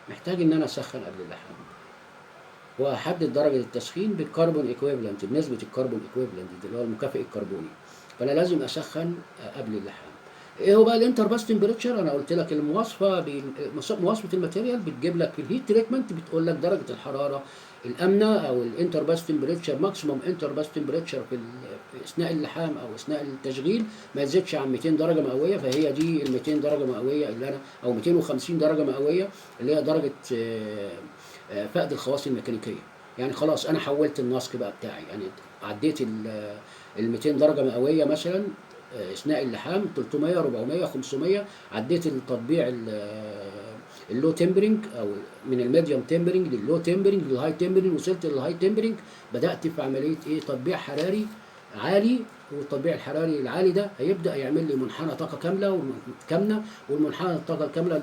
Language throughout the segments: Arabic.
محتاج ان انا اسخن قبل اللحام، واحدد درجه التسخين بالكربون ايكويفالنت، بنسبه الكربون ايكويفالنت اللي هو المكافئ الكربوني. فانا لازم اسخن قبل اللحام. ايه هو بقى الانتر باس تمبريتشر؟ انا قلت لك المواصفه مواصفه الماتيريال بتجيب لك في الهيت تريتمنت، بتقول لك درجه الحراره الامنه او الانتر باس تمبريتشر، ماكسيموم انتر باس تمبريتشر في اثناء اللحام او اثناء التشغيل ما يزيدش عن 200 درجه مئويه. فهي دي ال 200 درجه مئويه اللي انا، او 250 درجه مئويه اللي هي درجه فقد الخواص الميكانيكيه. يعني خلاص انا حولت النسق بقى بتاعي، يعني عديت ال 200 درجه مئويه مثلا اثناء اللحام، 300 400 500، عديت التطبيع اللو تمبرنج او من الميديوم تمبرنج لللو تمبرنج للهاي تمبرنج، وصلت للهاي تمبرنج، بدات في عمليه ايه؟ تطبيع حراري عالي. والتطبيع الحراري العالي ده هيبدا يعمل لي منحنى طاقه كامله، والمنحنى الطاقه الكامله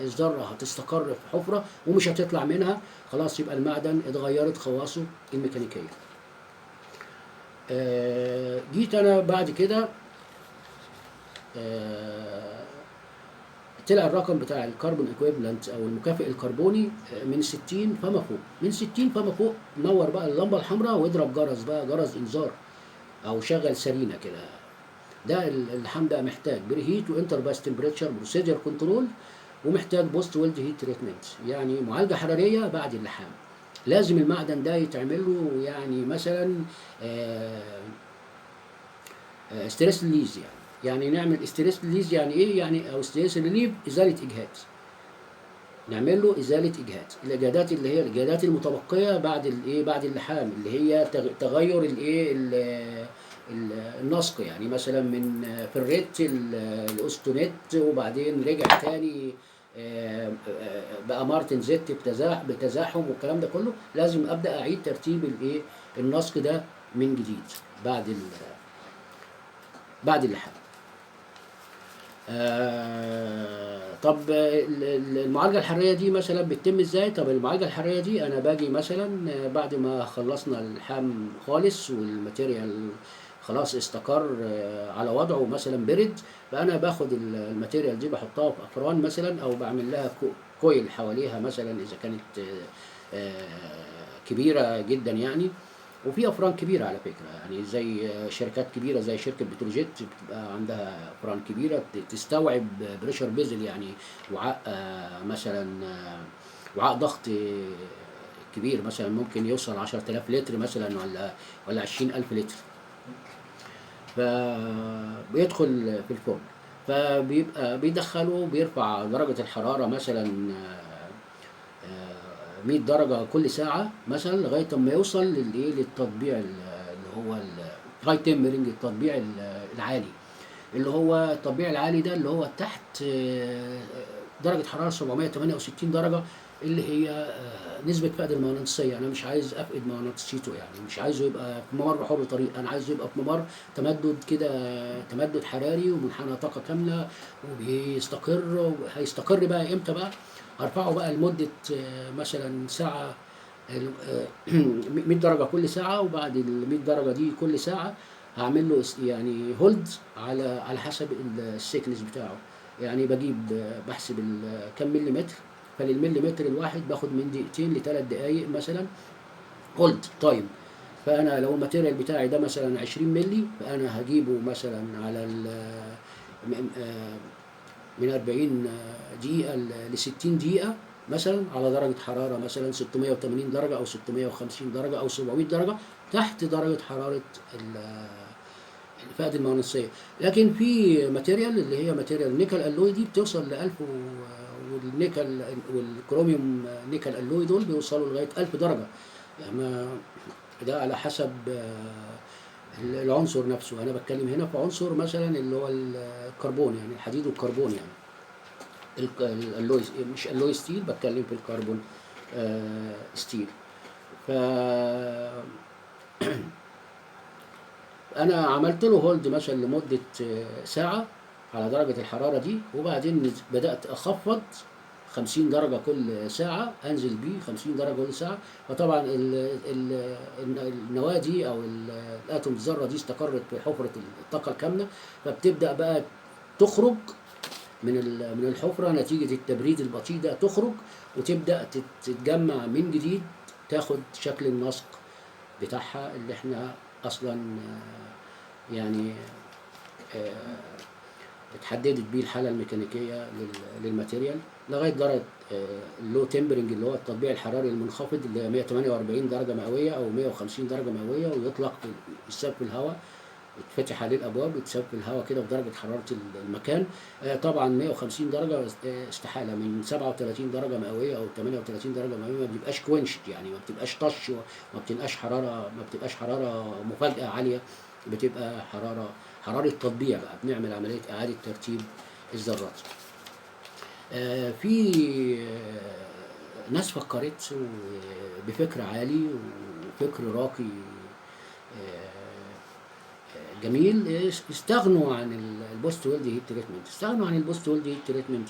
الذره هتستقر في حفره ومش هتطلع منها. خلاص يبقى المعدن اتغيرت خواصه الميكانيكيه. جيت انا بعد كده طلع الرقم بتاع الكربون ايكويفالنت او المكافئ الكربوني من 60 فما فوق. من 60 فما فوق نور بقى اللمبه الحمراء واضرب جرس بقى، جرس انذار، او شغل سرينه كده. ده اللحام ده محتاج بريهيت وانتر باس تمبريتشر بروسيجر كنترول، ومحتاج بوست ويلد هيت تريتمنت، يعني معالجه حراريه بعد اللحام. لازم المعدن ده يتعمل له يعني مثلا ستريس ريليز. يعني نعمل ستريس ريليز يعني ايه؟ يعني او ستريس ريليف، ازاله اجهاد. نعمل له ازاله اجهاد، الاجهادات اللي هي الاجهادات المتبقيه بعد الايه؟ بعد اللحام، اللي هي تغير الايه؟ النسق. يعني مثلا من فريت الاوستونيت وبعدين رجع تاني بقى مارتن زيت بتزاحم والكلام ده كله. لازم ابدا اعيد ترتيب الايه؟ النسق ده من جديد بعد اللحام. طب المعالجة الحرارية دي مثلا بتتم ازاي؟ طب المعالجة الحرارية دي انا باجي مثلا بعد ما خلصنا اللحام خالص والماتيريال خلاص استقر على وضعه مثلا برد، فانا باخد الماتيريال دي بحطها في افران مثلا، او بعمل لها كويل حواليها مثلا اذا كانت كبيرة جدا يعني. وفي افران كبيره على فكره، يعني زي شركات كبيره زي شركه بتروجيت بتبقى عندها افران كبيره تستوعب بريشر بيزل، يعني وعاء مثلا وعاء ضغط كبير مثلا ممكن يوصل 10000 لتر مثلا، ولا 20000 لتر. فبيدخل في الفرن، فبيبقى بيدخله، بيرفع درجه الحراره مثلا 100 درجة كل ساعة مثلا لغاية ما يوصل للايه؟ للتطبيع اللي هو الهاي تمبرنج، التطبيع العالي. اللي هو التطبيع العالي ده اللي هو تحت درجة حرارة 768 درجة، اللي هي نسبة فقد المغناطيسية. أنا مش عايز أفقد مغناطيسيته، يعني مش عايزه يبقى في ممر حر طريق، أنا عايزه يبقى في ممر تمدد كده، تمدد حراري ومنحنى طاقة كاملة وبيستقر. هيستقر بقى إمتى بقى؟ هرفعه بقى لمدة مثلا ساعة، 100 درجة كل ساعة، وبعد ال 100 درجة دي كل ساعة هعمل له يعني هولد على حسب السيكنس بتاعه. يعني بجيب بحسب كم مليمتر، فللمليمتر الواحد باخد من دقيقتين لثلاث دقايق مثلا هولد تايم. فانا لو الماتيريال بتاعي ده مثلا 20 ملي، فانا هجيبه مثلا على من 40 دقيقة ل 60 دقيقة مثلا على درجة حرارة مثلا 680 درجة أو 650 درجة أو 700 درجة تحت درجة حرارة الفائدة المغناطيسية. لكن في ماتيريال اللي هي ماتيريال نيكل ألوي دي بتوصل ل 1000، والنيكل والكروميوم نيكل ألوي دول بيوصلوا لغاية 1000 درجة. يعني ده على حسب العنصر نفسه. أنا بتكلم هنا في عنصر مثلا اللي هو الكربون، يعني الحديد والكربون. يعني الالوي مش الوي ستيل، بتكلم في الكربون ستيل. ف انا عملت له هولد مثلا لمده ساعه على درجه الحراره دي، وبعدين بدات اخفض 50 درجة كل ساعة، أنزل بيه 50 درجة كل ساعة. فطبعا النواة دي أو الآتوم الذرة دي استقرت في حفرة الطاقة الكامنة، فبتبدأ بقى تخرج من الحفرة نتيجة التبريد البطيء ده تخرج وتبدأ تتجمع من جديد، تاخد شكل النسق بتاعها اللي احنا أصلا يعني آه، اتحددت بيه الحالة الميكانيكية للماتيريال لغاية درجة اللو تمبرنج اللي هو التطبيع الحراري المنخفض اللي هي 148 درجة مئوية أو 150 درجة مئوية، ويطلق يتساب في الهواء، يتفتح عليه الأبواب ويتساب في الهواء كده بدرجة حرارة المكان. طبعا 150 درجة استحالة، من 37 درجة مئوية أو 38 درجة مئوية ما بتبقاش كوينشت، يعني ما بتبقاش طش، ما بتبقاش حرارة مفاجأة عالية، بتبقى حرارة تطبيع بقى، بنعمل عملية إعادة ترتيب الذرات. في ناس فكرت بفكر عالي وفكر راقي جميل، استغنوا عن البوست ويلد هيت تريتمنت. استغنوا عن البوست ويلد هيت تريتمنت.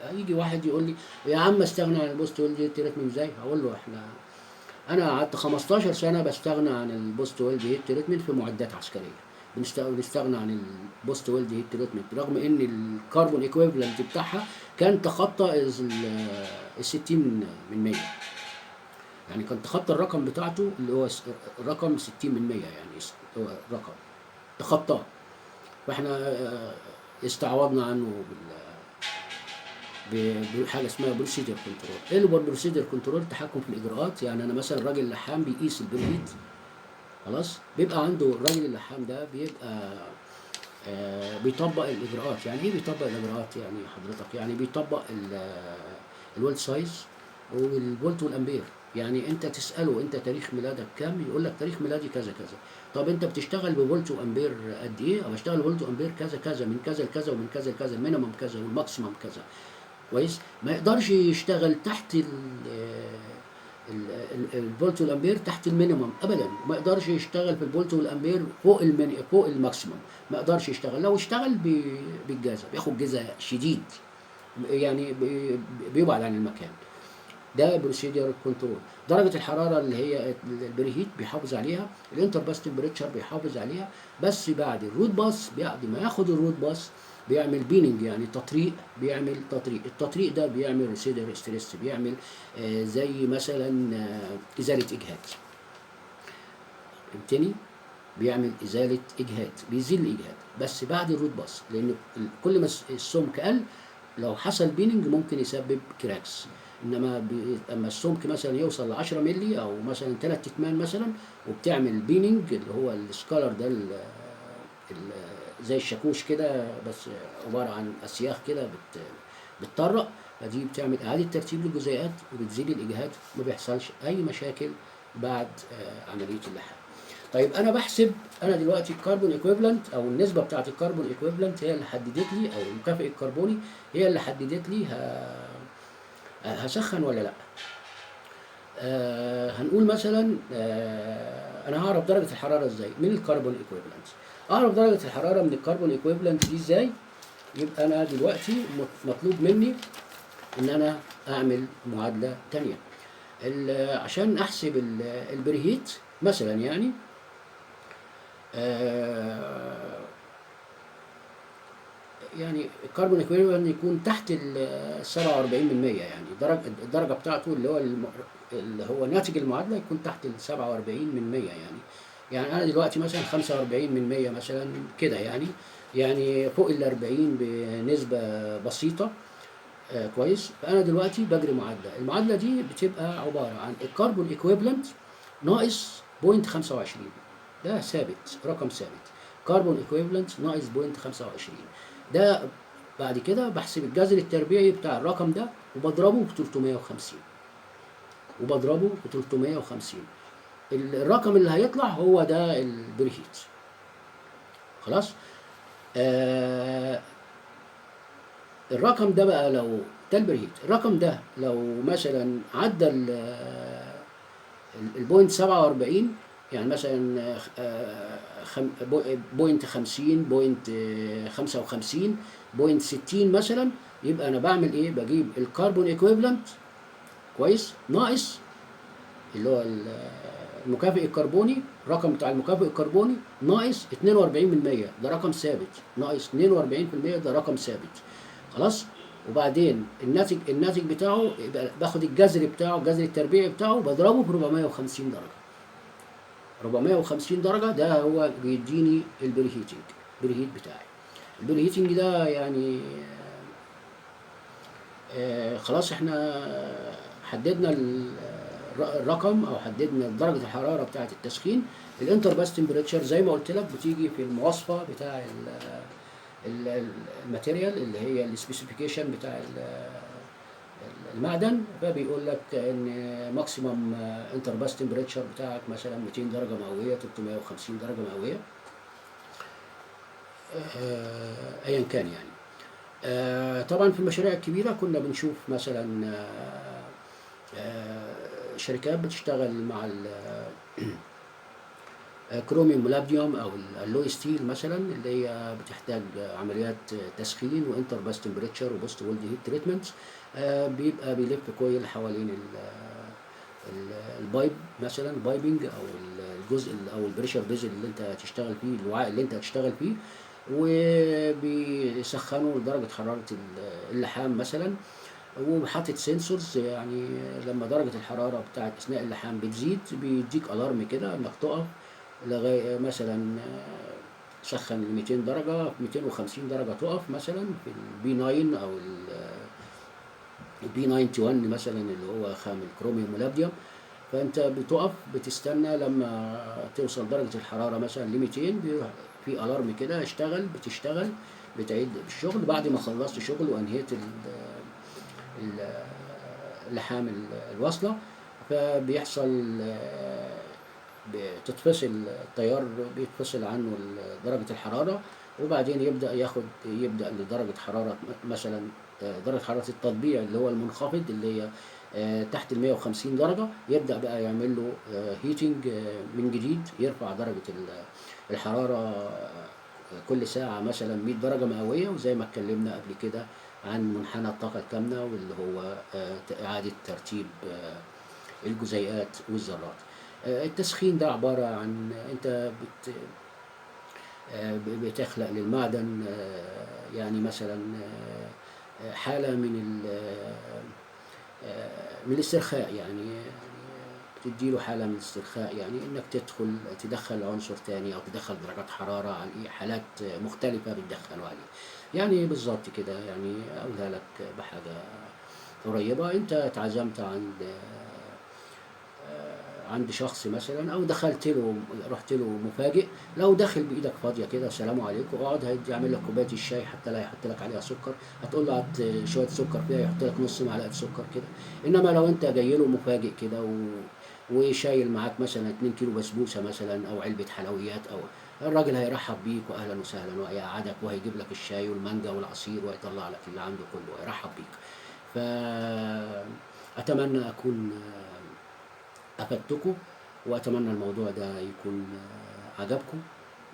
هيجي واحد يقول لي يا عم استغنى عن البوست ويلد هيت تريتمنت ازاي؟ هقول له انا قعدت 15 سنه بستغنى عن البوست ويلد هيت تريتمنت في معدات عسكريه. بنستغنى عن البوست ويلد هيت تريتمنت رغم ان الكربون ايكويفالنت بتاعها كان تخطى ال 60%، يعني كان تخطى الرقم بتاعته اللي هو الرقم 60%، يعني هو رقم تخطاه. فاحنا استعوضنا عنه بحاجه اسمها بروسيدر كنترول. ايه اللي هو البروسيدر كنترول؟ التحكم في الاجراءات. يعني انا مثلا راجل اللحام بيقيس البريد، خلاص، بيبقى عنده الراجل اللحام ده بيبقى بيطبق الاجراءات. يعني ايه بيطبق الاجراءات يعني حضرتك؟ يعني بيطبق الولد سايز والفولت والامبير. يعني انت تساله انت تاريخ ميلادك كام، يقول لك تاريخ ميلادي كذا كذا. طب انت بتشتغل بفولت وامبير قد ايه؟ او بشتغل بفولت وامبير كذا كذا، من كذا لكذا ومن كذا لكذا، المينيمم كذا والماكسيمم كذا. كويس. ما يقدرش يشتغل تحت الفولت والامبير تحت المينيمم ابدا. ما يقدرش يشتغل في الفولت والامبير فوق الماكسيمم. ما يقدرش يشتغل. لو اشتغل بالجازة بياخد جزء شديد، يعني بيبعد عن المكان. ده بروسيدر كنترول. درجه الحراره اللي هي البريهيت بيحافظ عليها، الانتر باس تمبريتشر بيحافظ عليها، بس بعد الروت باس، بعد ما ياخد الروت باس بيعمل بيننج، يعني تطريق. بيعمل تطريق. التطريق ده بيعمل ريسيدر ستريس، بيعمل زي مثلا ازاله اجهاد. فهمتني؟ بيعمل ازاله اجهاد، بيزيل الاجهاد بس بعد الروت باس، لان كل ما السمك قل لو حصل بيننج ممكن يسبب كراكس. انما اما السمك مثلا يوصل ل 10 مللي او مثلا 3 اتمان مثلا، وبتعمل بيننج اللي هو السكالر ده زي الشاكوش كده، بس عباره عن اسياخ كده بتطرق، فدي بتعمل اعاده ترتيب للجزيئات وبتزيل الاجهاد، ما بيحصلش اي مشاكل بعد عمليه اللحام. طيب انا بحسب، انا دلوقتي الكربون ايكويفالنت او النسبه بتاعت الكربون ايكويفالنت هي اللي حددت لي، او المكافئ الكربوني هي اللي حددت لي هسخن ولا لا. هنقول مثلا انا هعرف درجه الحراره ازاي من الكربون ايكويفالنت؟ اعرف درجه الحراره من الكربون ايكويفالنت دي ازاي؟ يبقى انا دلوقتي مطلوب مني ان انا اعمل معادله ثانيه عشان احسب البريهيت مثلا. يعني يعني الكربون ايكويفالنت يكون تحت ال 47%، يعني الدرجه بتاعته اللي هو ناتج المعادله يكون تحت ال 47%. يعني انا دلوقتي مثلا 45% مثلا كده، يعني فوق ال 40 بنسبه بسيطه. كويس. فانا دلوقتي بجري معادله. المعادله دي بتبقى عباره عن الكربون ايكويفالنت ناقص 0.25. ده ثابت، رقم ثابت. كربون ايكويفالنت ناقص 0.25. ده بعد كده بحسب الجذر التربيعي بتاع الرقم ده وبضربه ب 350. الرقم اللي هيطلع هو ده البريهيت. خلاص. الرقم ده بقى لو ده البريهيت، الرقم ده لو مثلا عدى البوينت 47، يعني مثلا بوينت 50، بوينت 55، بوينت 60 مثلا، يبقى انا بعمل ايه؟ بجيب الكربون ايكويفالنت كويس ناقص اللي هو المكافئ الكربوني، الرقم بتاع المكافئ الكربوني ناقص 42%، ده رقم ثابت. ناقص 42% ده رقم ثابت. خلاص. وبعدين الناتج بتاعه يبقى باخد الجذر بتاعه، الجذر التربيعي بتاعه بضربه ب 450 درجة. 450 درجة ده هو بيديني البريهيت بتاعي. البريهيتنج ده يعني خلاص احنا حددنا الرقم او حددنا درجة الحرارة بتاعة التسخين. الانتر باس تمبريتشر زي ما قلت لك بتيجي في المواصفة بتاع الماتيريال اللي هي السبيسيفيكيشن بتاع المعدن، فبيقول لك ان ماكسيمم انتر باس تمبريتشر بتاعك مثلا 200 درجة مئوية، 350 درجة مئوية، ايا كان يعني. طبعا في المشاريع الكبيرة كنا بنشوف مثلا شركات بتشتغل مع كروميوم مولابديوم او اللوي ستيل مثلا، اللي هي بتحتاج عمليات تسخين وانتر باس تمبريتشر وبوست وولد هيت تريتمنت. بيبقى بيلف كويل حوالين البايب مثلا، البايبنج او الجزء او البريشر فيزل اللي انت هتشتغل فيه، الوعاء اللي انت هتشتغل فيه، وبيسخنوا لدرجة حرارة اللحام مثلا، وحاطط سنسورز يعني لما درجة الحرارة بتاعت أثناء اللحام بتزيد بيديك ألارم كده إنك تقف لغاية مثلا سخن 200 درجة، 250 درجة تقف مثلا في البي 9 أو البي 91 مثلا اللي هو خام الكروميوم مولابديوم. فأنت بتقف بتستنى لما توصل درجة الحرارة مثلا ل 200، في ألارم كده بتشتغل بتعيد الشغل بعد ما خلصت شغل وأنهيت اللحام الواصلة. فبيحصل بتتفصل التيار، بيتفصل عنه درجة الحرارة، وبعدين يبدأ لدرجة حرارة مثلا درجة حرارة التطبيع اللي هو المنخفض اللي هي تحت ال 150 درجة، يبدأ بقى يعمل له هيتنج من جديد، يرفع درجة الحرارة كل ساعة مثلا 100 درجة مئوية. وزي ما اتكلمنا قبل كده عن منحنى الطاقة الكامنة واللي هو إعادة ترتيب الجزيئات والذرات. التسخين ده عبارة عن أنت بتخلق للمعدن يعني مثلا حالة من الاسترخاء، يعني بتديله حالة من الاسترخاء، يعني انك تدخل عنصر تاني او تدخل درجات حرارة على حالات مختلفة بتدخله عليه. يعني بالظبط كده، يعني اقولها لك بحاجة قريبة. انت اتعزمت عند شخص مثلا او رحت له مفاجئ، لو داخل بايدك فاضيه كده السلام عليكم اقعد يعمل لك كوبايه الشاي حتى لا يحط لك عليها سكر، هتقول له هات شويه سكر فيها يحط لك نص معلقه سكر كده. انما لو انت جاي له مفاجئ كده وشايل معاك مثلا 2 كيلو بسبوسه مثلا او علبه حلويات، او الراجل هيرحب بيك واهلا وسهلا وهيقعدك وهيجيب لك الشاي والمانجا والعصير ويطلع لك اللي عنده كله ويرحب بيك. فأتمنى أكون أفدتكم، وأتمنى الموضوع ده يكون عجبكم،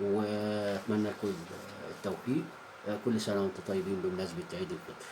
وأتمنى لكم التوفيق. كل سنة وأنتم طيبين بمناسبة عيد الفطر.